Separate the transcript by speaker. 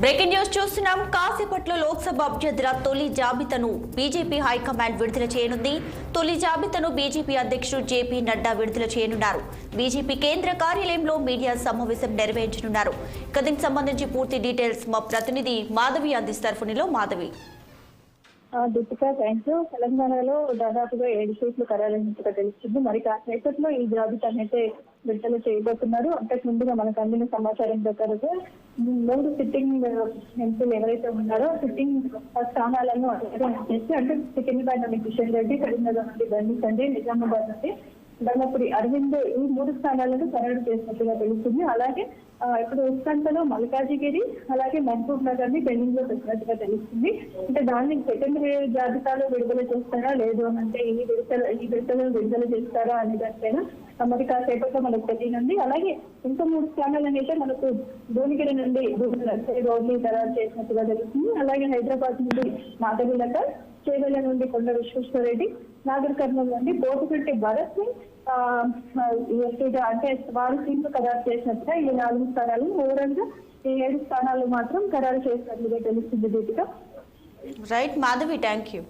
Speaker 1: Breaking news చూస్తున్నాం. కాసేపట్లో లోక్సభ అభ్యర్థుల తొలి జాబితాను బీజేపీ హైకమాండ్ విడుదల చేయనుంది. తొలి జాబితాను బీజేపీ అధ్యక్షుడు జేపీ నడ్డా విడుదల చేయనున్నారు. బీజేపీ కేంద్ర కార్యాలయంలో మీడియా సమావేశం నిర్వహించనున్నారు. దీనికి సంబంధించి పూర్తి డీటెయిల్స్ మా ప్రతినిధి మాధవి అందిస్తారు. ఫోన్లో మాధవి.
Speaker 2: దీపికా థ్యాంక్స్. తెలంగాణలో దాదాపుగా 7 సీట్లు ఖరారైనట్టుగా తెలుస్తుంది. మరి కాసేపట్లో ఈ జాబితాను అయితే విడుదల చేయబోతున్నారు. అంతకు ముందుగా మనకు అందిన సమాచారం ప్రకారంగా 3 సిట్టింగ్ ఎంపీలు ఎవరైతే ఉన్నారో సిట్టింగ్ స్థానాలను చేసి అంటే సికింద్రాబాద్ నుండి కిషన్ రెడ్డి, కరీంనగర్ నుండి బండి సంజయ్, నిజామాబాద్ నుండి ధర్మపురి అరవింద్ ఈ 3 స్థానాలను ఖరారు చేసినట్టుగా తెలుస్తుంది. అలాగే ఇప్పుడు ఉస్కాంతలో మల్కాజిగిరి అలాగే మహబూబ్ నగర్ ని పెండింగ్ లో పెట్టినట్టుగా తెలుస్తుంది. అంటే దాన్ని సెకండ్ జాబితాలో విడుదల చేస్తారా లేదు అంటే ఈ విడతలో విడుదల చేస్తారా అనే దానిపైన మరి కాసేపట్లో మనకు తెలియనుంది. అలాగే ఇంకా 3 స్థానాలను అయితే మనకు భువనగిరి నుండి రోడ్ని ఖరారు చేసినట్టుగా తెలుస్తుంది. అలాగే హైదరాబాద్ నుండి మాధవిలత, చేవెళ్ల నుండి కొండ విశ్వేశ్వరరెడ్డి, నాగర్ కర్నూలు నుండి బోటుగంటి భరత్ ని అంటే వారు సీట్లు ఖరారు చేసినట్టుగా ఈ 4 స్థానాలు ఓవరాల్ గా ఈ 7 స్థానాలు మాత్రం ఖరారు చేసినట్లుగా తెలుస్తుంది. Deepika.
Speaker 1: Right Madhavi, thank you.